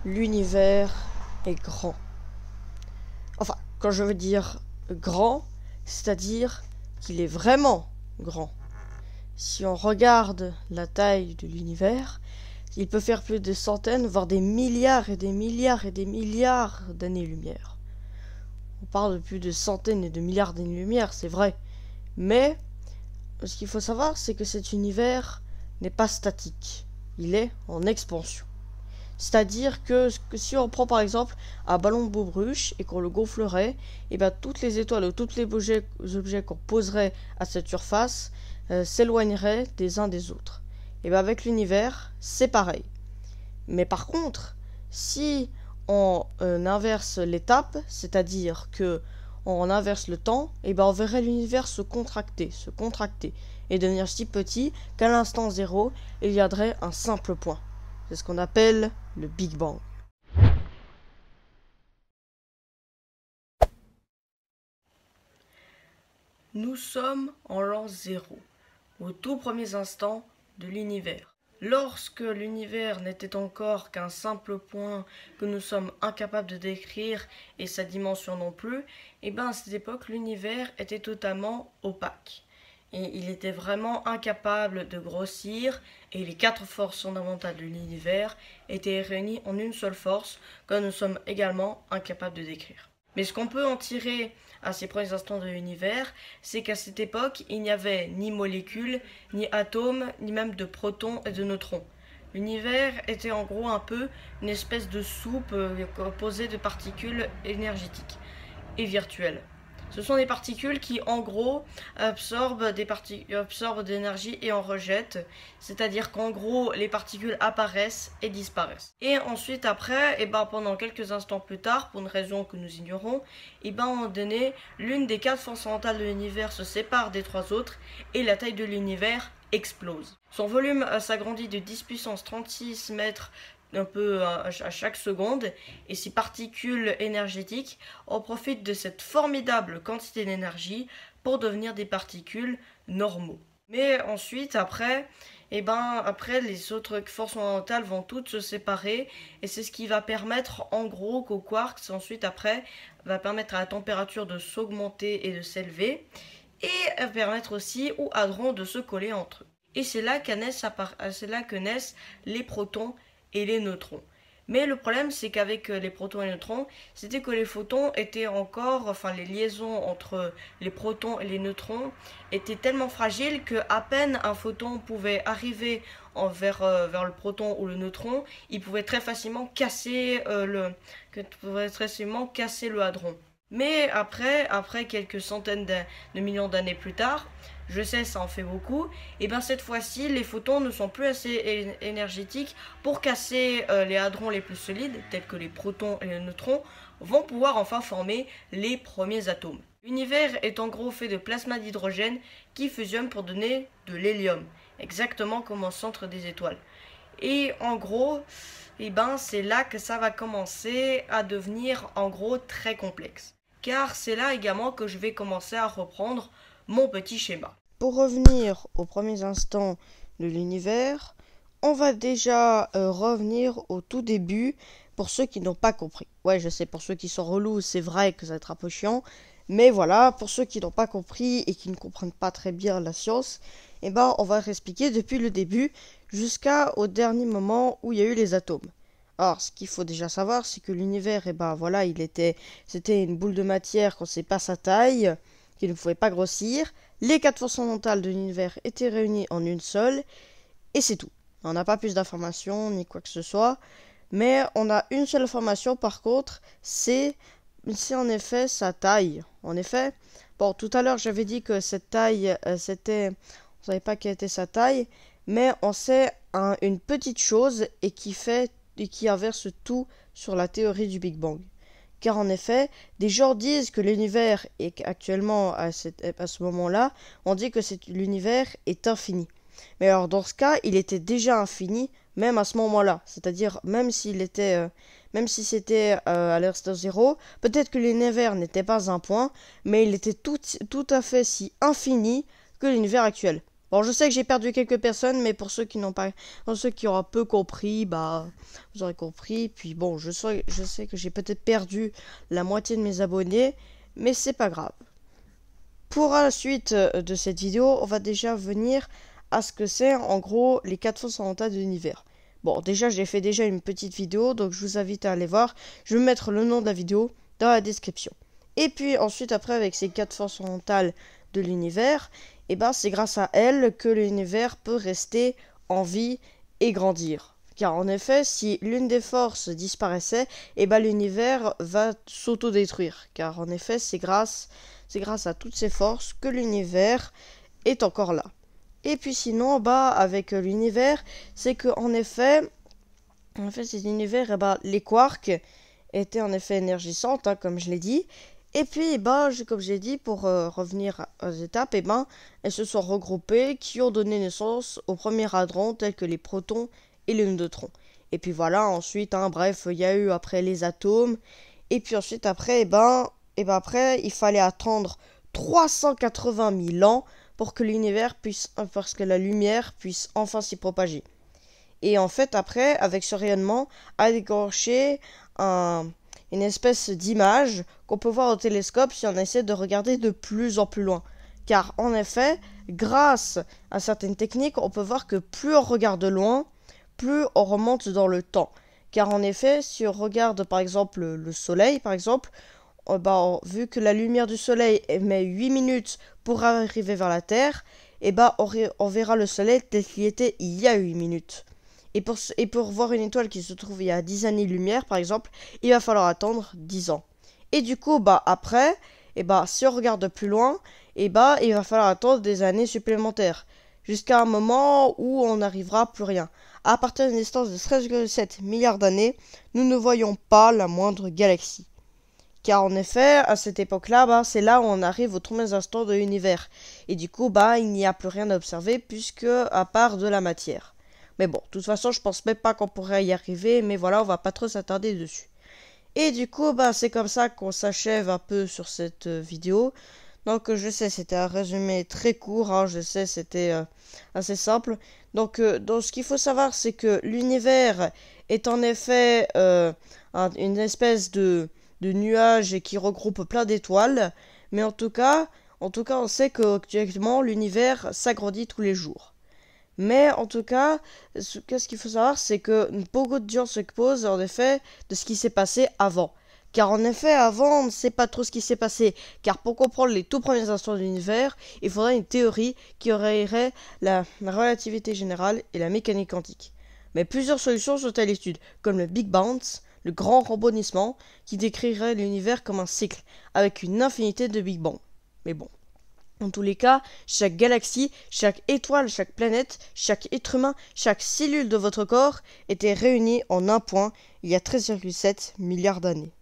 l'univers est grand. Enfin, quand je veux dire grand, c'est-à-dire qu'il est vraiment grand. Si on regarde la taille de l'univers, il peut faire plus de centaines, voire des milliards et des milliards et des milliards d'années-lumière. On parle de plus de centaines et de milliards d'années-lumière, c'est vrai. Mais ce qu'il faut savoir, c'est que cet univers n'est pas statique. Il est en expansion. C'est-à-dire que si on prend par exemple un ballon de baudruche et qu'on le gonflerait, et bien toutes les étoiles ou tous les objets qu'on poserait à cette surface s'éloigneraient des uns des autres. Et bien avec l'univers, c'est pareil. Mais par contre, si on inverse l'étape, c'est-à-dire que on inverse le temps, et ben on verrait l'univers se contracter, et devenir si petit qu'à l'instant zéro, il y aurait un simple point. C'est ce qu'on appelle le Big Bang. Nous sommes en l'an 0, aux tout premiers instants de l'univers. Lorsque l'univers n'était encore qu'un simple point que nous sommes incapables de décrire et sa dimension non plus, et bien à cette époque l'univers était totalement opaque. Et il était vraiment incapable de grossir, et les 4 forces fondamentales de l'univers étaient réunies en une seule force que nous sommes également incapables de décrire. Mais ce qu'on peut en tirer à ces premiers instants de l'univers, c'est qu'à cette époque, il n'y avait ni molécules, ni atomes, ni même de protons et de neutrons. L'univers était en gros un peu une espèce de soupe composée de particules énergétiques et virtuelles. Ce sont des particules qui, en gros, absorbent de l'énergie et en rejettent. C'est-à-dire qu'en gros, les particules apparaissent et disparaissent. Et ensuite, après, pendant quelques instants plus tard, pour une raison que nous ignorons, à un moment donné, l'une des 4 forces fondamentales de l'univers se sépare des 3 autres et la taille de l'univers explose. Son volume s'agrandit de 10 puissance 36 mètres un peu à chaque seconde, et ces particules énergétiques en profitent de cette formidable quantité d'énergie pour devenir des particules normaux. Mais ensuite, après les autres forces fondamentales vont toutes se séparer, et c'est ce qui va permettre en gros qu'au quarks, ensuite après, va permettre à la température de s'augmenter et de s'élever, et permettre aussi aux hadrons de se coller entre eux. Et c'est là que naissent les protons et les neutrons. Mais le problème, c'est qu'avec les protons et les neutrons, c'était que les photons étaient les liaisons entre les protons et les neutrons étaient tellement fragiles que à peine un photon pouvait arriver vers le proton ou le neutron, il pouvait très facilement casser le hadron. Mais après quelques centaines de millions d'années plus tard, je sais, ça en fait beaucoup, et cette fois-ci, les photons ne sont plus assez énergétiques pour casser les hadrons les plus solides, tels que les protons et les neutrons, vont pouvoir enfin former les premiers atomes. L'univers est en gros fait de plasma d'hydrogène qui fusionne pour donner de l'hélium, exactement comme au centre des étoiles. Et en gros, c'est là que ça va commencer à devenir en gros très complexe. Car c'est là également que je vais commencer à reprendre mon petit schéma. Pour revenir aux premiers instants de l'univers, on va déjà revenir au tout début pour ceux qui n'ont pas compris. Ouais, je sais, pour ceux qui sont relous, c'est vrai que ça va être un peu chiant, mais voilà, pour ceux qui n'ont pas compris et qui ne comprennent pas très bien la science, on va réexpliquer depuis le début jusqu'au dernier moment où il y a eu les atomes. Alors, ce qu'il faut déjà savoir, c'est que l'univers, c'était une boule de matière qu'on ne sait pas sa taille, qui ne pouvait pas grossir. Les 4 forces fondamentales de l'univers étaient réunies en une seule, et c'est tout. On n'a pas plus d'informations, ni quoi que ce soit, mais on a une seule information par contre, c'est en effet sa taille. En effet, bon, tout à l'heure j'avais dit que cette taille, on ne savait pas quelle était sa taille, mais on sait une petite chose et qui inverse tout sur la théorie du Big Bang. Car en effet, des gens disent que l'univers est actuellement, à ce moment-là, on dit que l'univers est infini. Mais alors dans ce cas, il était déjà infini, même à ce moment-là. C'est-à-dire, même si c'était à l'instant zéro, peut-être que l'univers n'était pas un point, mais il était tout à fait si infini que l'univers actuel. Bon, je sais que j'ai perdu quelques personnes, mais pour ceux qui n'ont pas, pour ceux qui auront peu compris, bah, vous aurez compris. Puis bon, je sais que j'ai peut-être perdu la moitié de mes abonnés, mais c'est pas grave. Pour la suite de cette vidéo, on va déjà venir à ce que c'est en gros les 4 forces fondamentales de l'univers. Bon, déjà j'ai fait déjà une petite vidéo, donc je vous invite à aller voir. Je vais mettre le nom de la vidéo dans la description. Et puis ensuite après avec ces 4 forces fondamentales de l'univers, et ben c'est grâce à elles que l'univers peut rester en vie et grandir. Car en effet, si l'une des forces disparaissait, et ben l'univers va s'autodétruire. Car en effet, c'est grâce à toutes ces forces que l'univers est encore là. Et puis sinon, bah avec l'univers, c'est que en effet cet univers, les quarks étaient en effet énergisantes, hein, comme je l'ai dit. Et puis, comme j'ai dit, pour revenir aux étapes, elles se sont regroupées, qui ont donné naissance aux premiers hadrons tels que les protons et les neutrons. Et puis voilà, ensuite, bref, il y a eu après les atomes. Et puis ensuite, après, après, il fallait attendre 380 000 ans pour que l'univers parce que la lumière puisse enfin s'y propager. Et en fait, après, avec ce rayonnement, a déclenché une espèce d'image qu'on peut voir au télescope si on essaie de regarder de plus en plus loin. Car en effet, grâce à certaines techniques, on peut voir que plus on regarde loin, plus on remonte dans le temps. Car en effet, si on regarde par exemple le soleil, par exemple, vu que la lumière du soleil met 8 minutes pour arriver vers la Terre, on verra le soleil tel qu'il était il y a 8 minutes. Et pour voir une étoile qui se trouve il y a 10 années-lumière, par exemple, il va falloir attendre 10 ans. Et du coup, après, si on regarde plus loin, il va falloir attendre des années supplémentaires. Jusqu'à un moment où on n'arrivera plus rien. À partir d'une distance de 13,7 milliards d'années, nous ne voyons pas la moindre galaxie. Car en effet, à cette époque-là, c'est là où on arrive aux premiers instants de l'univers. Et du coup, il n'y a plus rien à observer, puisque à part de la matière. Mais bon, de toute façon, je pense même pas qu'on pourrait y arriver, mais voilà, on va pas trop s'attarder dessus. Et du coup, c'est comme ça qu'on s'achève un peu sur cette vidéo. Donc, je sais, c'était un résumé très court, je sais, c'était assez simple. Donc, ce qu'il faut savoir, c'est que l'univers est en effet une espèce de nuage qui regroupe plein d'étoiles. Mais en tout cas, on sait qu'actuellement, l'univers s'agrandit tous les jours. Mais en tout cas, qu'est-ce qu'il faut savoir, c'est que beaucoup de gens se posent en effet de ce qui s'est passé avant. Car en effet, avant, on ne sait pas trop ce qui s'est passé. Car pour comprendre les tout premiers instants de l'univers, il faudrait une théorie qui aurait la relativité générale et la mécanique quantique. Mais plusieurs solutions sont à l'étude, comme le Big Bounce, le grand rebondissement, qui décrirait l'univers comme un cycle, avec une infinité de Big Bang. Mais bon. En tous les cas, chaque galaxie, chaque étoile, chaque planète, chaque être humain, chaque cellule de votre corps était réunie en un point il y a 13,7 milliards d'années.